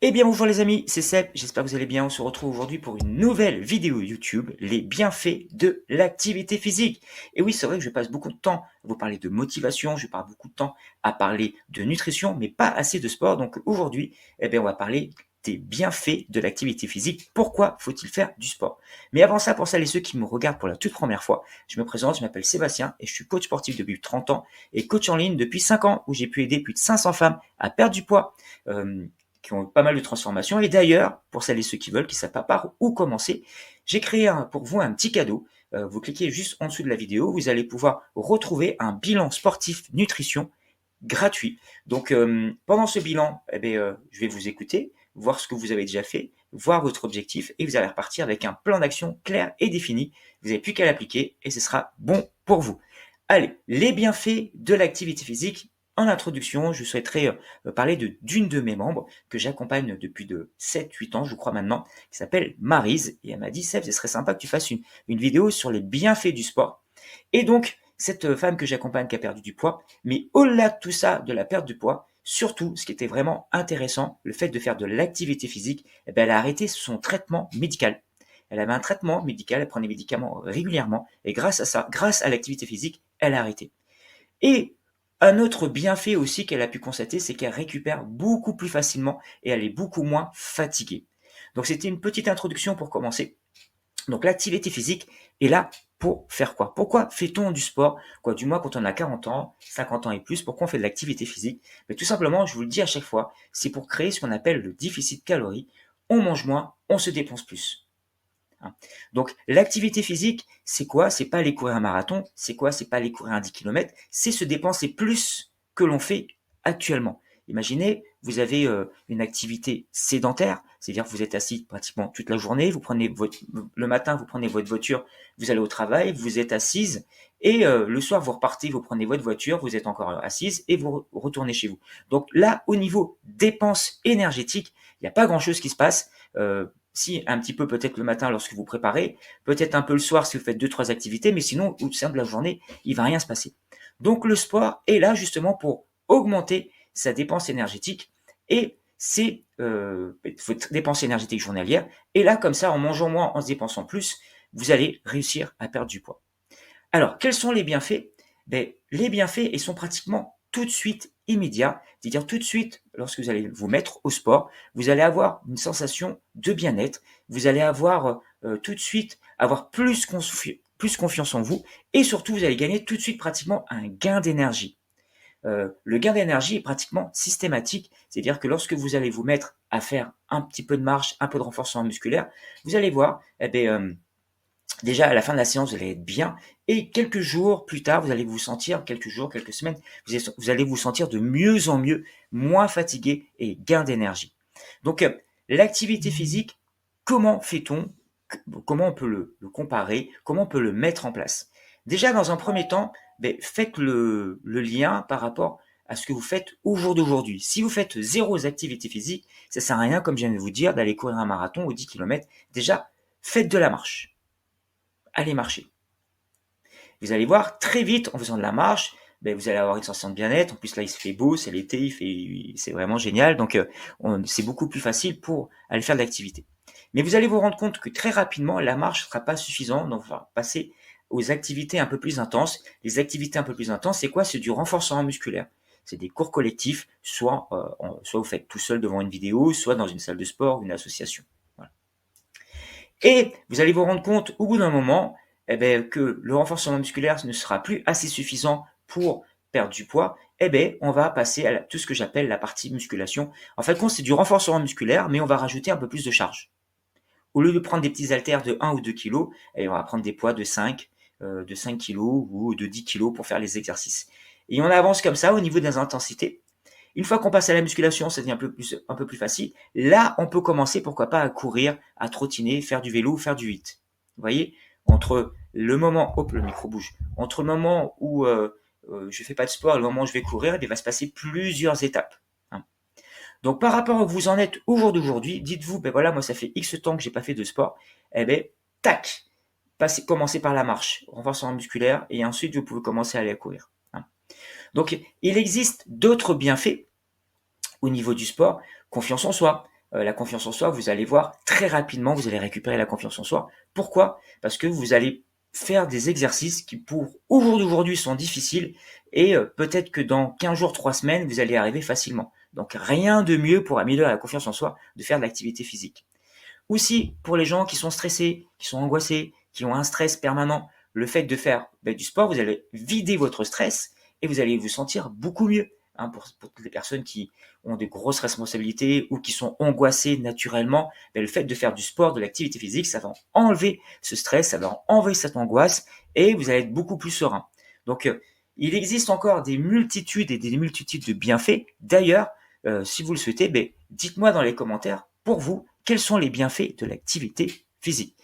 Eh bien bonjour les amis, c'est Seb, j'espère que vous allez bien. On se retrouve aujourd'hui pour une nouvelle vidéo YouTube, les bienfaits de l'activité physique. Et oui, c'est vrai que je passe beaucoup de temps à vous parler de motivation, je passe beaucoup de temps à parler de nutrition, mais pas assez de sport. Donc aujourd'hui, on va parler des bienfaits de l'activité physique. Pourquoi faut-il faire du sport? Mais avant ça, pour celles et ceux qui me regardent pour la toute première fois, je me présente, je m'appelle Sébastien et je suis coach sportif depuis 30 ans et coach en ligne depuis 5 ans où j'ai pu aider plus de 500 femmes à perdre du poids. Qui ont pas mal de transformations. Et d'ailleurs, pour celles et ceux qui veulent, qui ne savent pas par où commencer, j'ai créé pour vous un petit cadeau. Vous cliquez juste en dessous de la vidéo, vous allez pouvoir retrouver un bilan sportif nutrition gratuit. Donc pendant ce bilan, je vais vous écouter, voir ce que vous avez déjà fait, voir votre objectif et vous allez repartir avec un plan d'action clair et défini. Vous n'avez plus qu'à l'appliquer et ce sera bon pour vous. Allez, les bienfaits de l'activité physique. En introduction, je souhaiterais parler d'une de mes membres que j'accompagne depuis de 7-8 ans, je crois maintenant, qui s'appelle Maryse. Et elle m'a dit, Seb, ce serait sympa que tu fasses une vidéo sur les bienfaits du sport. Et donc, cette femme que j'accompagne qui a perdu du poids, mais au-delà de tout ça, de la perte de poids, surtout, ce qui était vraiment intéressant, le fait de faire de l'activité physique, elle a arrêté son traitement médical. Elle avait un traitement médical, elle prenait des médicaments régulièrement, et grâce à ça, grâce à l'activité physique, elle a arrêté. Et un autre bienfait aussi qu'elle a pu constater, c'est qu'elle récupère beaucoup plus facilement et elle est beaucoup moins fatiguée. Donc c'était une petite introduction pour commencer. Donc l'activité physique est là pour faire quoi? Pourquoi fait-on du sport? Quoi, du moins quand on a 40 ans, 50 ans et plus, pourquoi on fait de l'activité physique? Mais tout simplement, je vous le dis à chaque fois, c'est pour créer ce qu'on appelle le déficit calorique. On mange moins, on se dépense plus. Donc l'activité physique, c'est quoi? C'est pas aller courir un marathon, c'est quoi? C'est pas aller courir un 10 km, c'est se dépenser plus que l'on fait actuellement. Imaginez, vous avez une activité sédentaire, c'est-à-dire que vous êtes assis pratiquement toute la journée, le matin, vous prenez votre voiture, vous allez au travail, vous êtes assise, et le soir, vous repartez, vous prenez votre voiture, vous êtes encore assise, et vous retournez chez vous. Donc là, au niveau dépenses énergétiques, il n'y a pas grand-chose qui se passe. Si un petit peu peut-être le matin lorsque vous préparez, peut-être un peu le soir si vous faites 2-3 activités, mais sinon, au simple la journée, il va rien se passer. Donc le sport est là justement pour augmenter sa dépense énergétique et votre dépense énergétique journalière. Et là, comme ça, en mangeant moins, en se dépensant plus, vous allez réussir à perdre du poids. Alors, quels sont les bienfaits? Les bienfaits, ils sont pratiquement tout de suite immédiats. C'est-à-dire tout de suite, lorsque vous allez vous mettre au sport, vous allez avoir une sensation de bien-être. Vous allez avoir tout de suite avoir plus confiance en vous. Et surtout, vous allez gagner tout de suite pratiquement un gain d'énergie. Le gain d'énergie est pratiquement systématique. C'est-à-dire que lorsque vous allez vous mettre à faire un petit peu de marche, un peu de renforcement musculaire, vous allez voir, déjà à la fin de la séance, vous allez être bien et quelques jours plus tard, vous allez vous sentir, quelques jours, quelques semaines, vous allez vous sentir de mieux en mieux, moins fatigué et gain d'énergie. Donc l'activité physique, comment fait-on? Comment on peut le comparer? Comment on peut le mettre en place? Déjà, dans un premier temps, faites le lien par rapport à ce que vous faites au jour d'aujourd'hui. Si vous faites zéro activité physique, ça sert à rien, comme je viens de vous dire, d'aller courir un marathon ou 10 km. Déjà, faites de la marche. Allez marcher. Vous allez voir, très vite, en faisant de la marche, vous allez avoir une sensation de bien-être. En plus, là, il se fait beau, c'est l'été, c'est vraiment génial. Donc, c'est beaucoup plus facile pour aller faire de l'activité. Mais vous allez vous rendre compte que très rapidement, la marche ne sera pas suffisante. Donc, on va passer aux activités un peu plus intenses. Les activités un peu plus intenses, c'est quoi? C'est du renforcement musculaire. C'est des cours collectifs, soit vous faites tout seul devant une vidéo, soit dans une salle de sport, une association. Voilà. Et vous allez vous rendre compte au bout d'un moment que le renforcement musculaire ne sera plus assez suffisant pour perdre du poids. On va passer à tout ce que j'appelle la partie musculation. En fait, c'est du renforcement musculaire, mais on va rajouter un peu plus de charge. Au lieu de prendre des petits haltères de 1 ou 2 kg, on va prendre des poids de 5 kg ou de 10 kg pour faire les exercices. Et on avance comme ça au niveau des intensités. Une fois qu'on passe à la musculation, ça devient un peu plus facile. Là, on peut commencer, pourquoi pas, à courir, à trottiner, faire du vélo, faire du hit. Vous voyez, entre le moment, hop, le micro bouge, entre le moment où je fais pas de sport et le moment où je vais courir, il va se passer plusieurs étapes. Hein. Donc, par rapport à où vous en êtes au jour d'aujourd'hui, dites-vous, voilà, moi, ça fait X temps que j'ai pas fait de sport. Tac, commencez par la marche, renforcement musculaire, et ensuite, vous pouvez commencer à aller courir. Hein. Donc, il existe d'autres bienfaits au niveau du sport, confiance en soi. la confiance en soi, vous allez voir très rapidement, vous allez récupérer la confiance en soi. Pourquoi? Parce que vous allez faire des exercices qui pour au jour d'aujourd'hui sont difficiles et peut-être que dans 15 jours, 3 semaines, vous allez y arriver facilement. Donc rien de mieux pour améliorer la confiance en soi de faire de l'activité physique. Aussi, pour les gens qui sont stressés, qui sont angoissés, qui ont un stress permanent, le fait de faire du sport, vous allez vider votre stress et vous allez vous sentir beaucoup mieux. Hein, pour toutes les personnes qui ont de grosses responsabilités ou qui sont angoissées naturellement, le fait de faire du sport, de l'activité physique, ça va enlever ce stress, ça va enlever cette angoisse et vous allez être beaucoup plus serein. Donc, il existe encore des multitudes et des multitudes de bienfaits. D'ailleurs, si vous le souhaitez, dites-moi dans les commentaires, pour vous, quels sont les bienfaits de l'activité physique.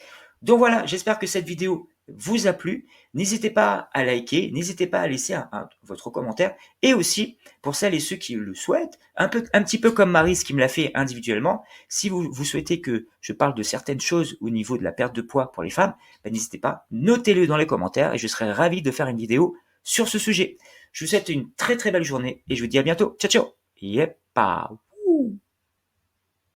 Donc voilà, j'espère que cette vidéo vous a plu. N'hésitez pas à liker, n'hésitez pas à laisser votre commentaire. Et aussi, pour celles et ceux qui le souhaitent, un petit peu comme Maryse qui me l'a fait individuellement, si vous souhaitez que je parle de certaines choses au niveau de la perte de poids pour les femmes, n'hésitez pas, notez-le dans les commentaires et je serai ravi de faire une vidéo sur ce sujet. Je vous souhaite une très très belle journée et je vous dis à bientôt. Ciao ciao. Yep.